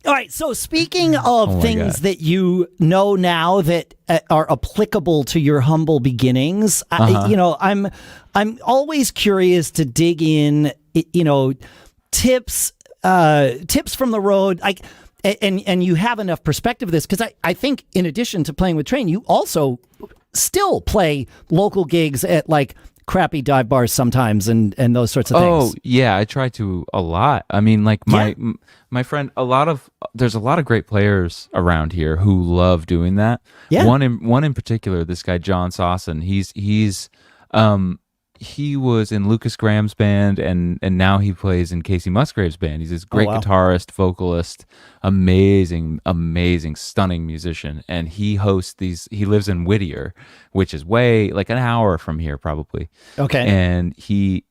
All right. So speaking of my things God. that you know now that are applicable to your humble beginnings, I'm always curious to dig in. Tips from the road. And you have enough perspective of this because I think in addition to playing with Train, you also still play local gigs at like crappy dive bars sometimes and those sorts of things. Oh yeah, I try to a lot. I mean, like my friend, there's a lot of great players around here who love doing that. Yeah. One in particular, this guy John Sawson. He was in Lucas Graham's band and now he plays in Casey Musgrave's band. He's this great guitarist, vocalist, amazing, stunning musician. And he hosts he lives in Whittier, which is way like an hour from here probably. Okay. And he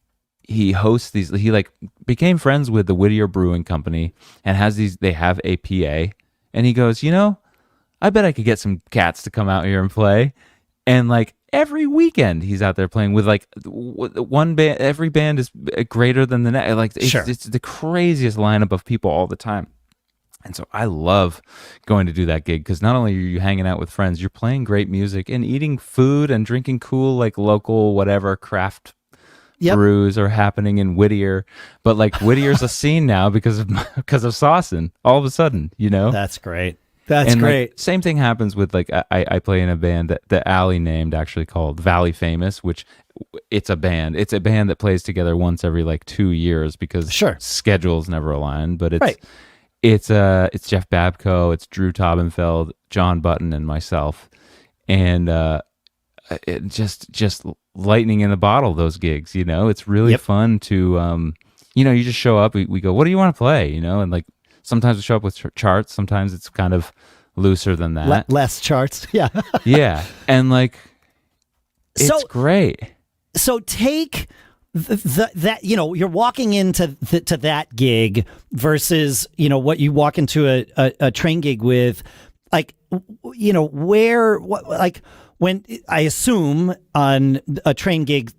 hosts these, he like became friends with the Whittier Brewing Company and they have a PA. And he goes, I bet I could get some cats to come out here and play. And like, every weekend he's out there playing with like one band. Every band is greater than the next. Like it's the craziest lineup of people all the time. And so I love going to do that gig because not only are you hanging out with friends, you're playing great music and eating food and drinking cool like local whatever craft brews are happening in Whittier. But like Whittier's a scene now because of Sawson. All of a sudden, That's great. That's great. Like, same thing happens with like I play in a band that Allie named actually called Valley Famous, which it's a band. It's a band that plays together once every like 2 years because schedules never align. But it's Jeff Babco, it's Drew Taubenfeld, John Button, and myself, and it just lightning in the bottle. Those gigs, it's really fun to you just show up. We go, what do you want to play? And like. Sometimes we show up with charts. Sometimes it's kind of looser than that. Less charts. Yeah. Yeah. And like, it's great. So take that, you're walking into to that gig versus, what you walk into a Train gig with, like, when I assume on a Train gig,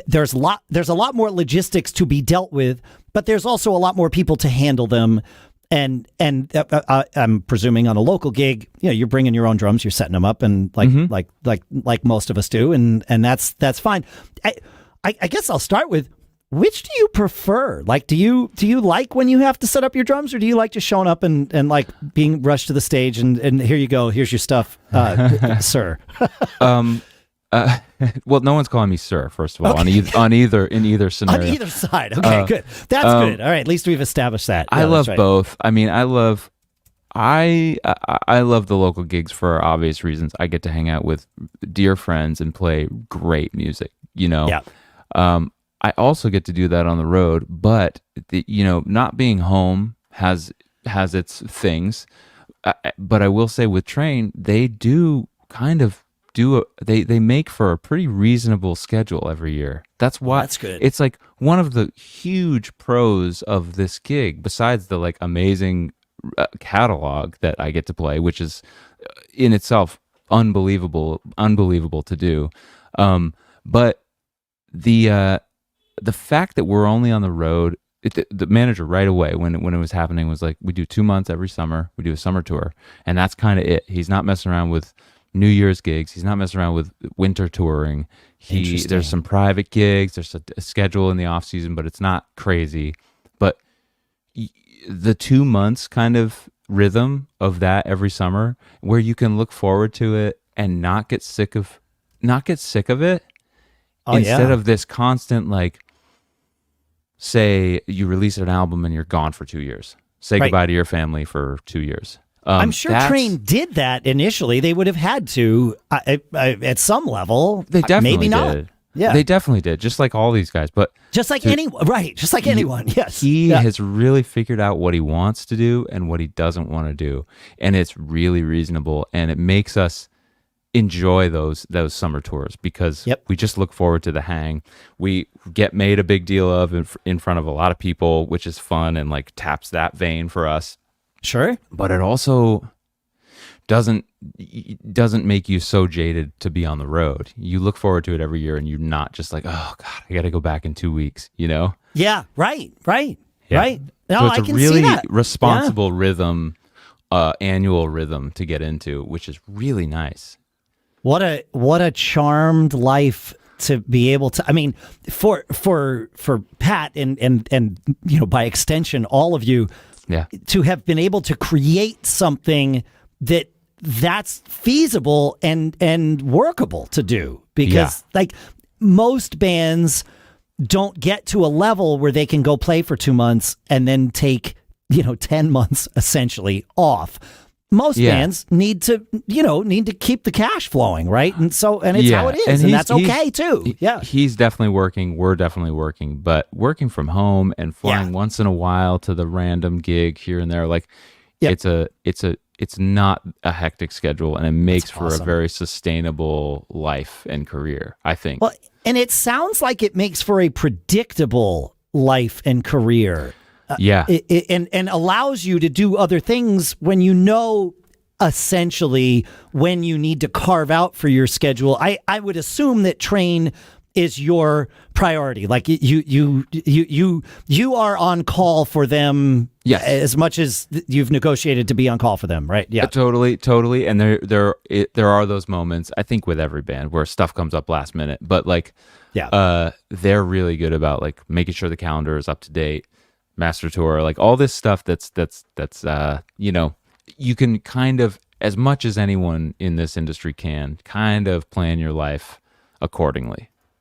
there's a lot more logistics to be dealt with, but there's also a lot more people to handle them. And I'm presuming on a local gig, you're bringing your own drums, you're setting them up, and like most of us do, and that's fine. I guess I'll start with, which do you prefer? Like, do you like when you have to set up your drums, or do you like just showing up and like being rushed to the stage and here you go, here's your stuff, sir? Well, no one's calling me sir, first of all, in either scenario. On either side. Okay, good. That's good. All right, at least we've established that. I love both. I mean, I love the local gigs for obvious reasons. I get to hang out with dear friends and play great music, Yeah. I also get to do that on the road, but not being home has its things. But I will say with Train, they do kind of they make for a pretty reasonable schedule every year. That's why that's good. It's like one of the huge pros of this gig, besides the like amazing catalog that I get to play, which is in itself unbelievable to do. But the fact that we're only on the road, the manager right away when it was happening was like, we do 2 months every summer. We do a summer tour, and that's kind of it. He's not messing around with New Year's gigs. He's not messing around with winter touring. There's some private gigs. There's a schedule in the off season, but it's not crazy. But the 2 months kind of rhythm of that every summer, where you can look forward to it and not get sick of it, instead of this constant, like, say you release an album and you're gone for 2 years. Say goodbye to your family for 2 years. I'm sure Train did that initially. They would have had to at some level. They definitely maybe not. did. Yeah, they definitely did. Just like all these guys, but just like anyone, right? Just like anyone. Yes, he has really figured out what he wants to do and what he doesn't want to do, and it's really reasonable, and it makes us enjoy those summer tours because we just look forward to the hang. We get made a big deal of in front of a lot of people, which is fun and like taps that vein for us. Sure. But it also doesn't make you so jaded to be on the road. You look forward to it every year, and you're not just like, oh God, I got to go back in 2 weeks, Yeah, right. No, So it's I a can see really that. responsible rhythm, annual rhythm to get into, which is really nice. What a charmed life to be able to. I mean, for Pat and by extension all of you, Yeah. to have been able to create something that's feasible and workable to do, because like most bands don't get to a level where they can go play for 2 months and then take 10 months essentially off. Most bands need to keep the cash flowing, right? And it's how it is, and that's okay too. Yeah, he's definitely working. We're definitely working, but working from home and flying once in a while to the random gig here and there, like it's not a hectic schedule, and it makes for a very sustainable life and career, I think. Well, and it sounds like it makes for a predictable life and career. And allows you to do other things when essentially when you need to carve out for your schedule. I would assume that train is your priority. Like you are on call for them as much as you've negotiated to be on call for them, right? Yeah. Totally. And there are those moments, I think, with every band where stuff comes up last minute, but like they're really good about like making sure the calendar is up to date. Master tour, like all this stuff that's you can kind of, as much as anyone in this industry can, kind of plan your life accordingly.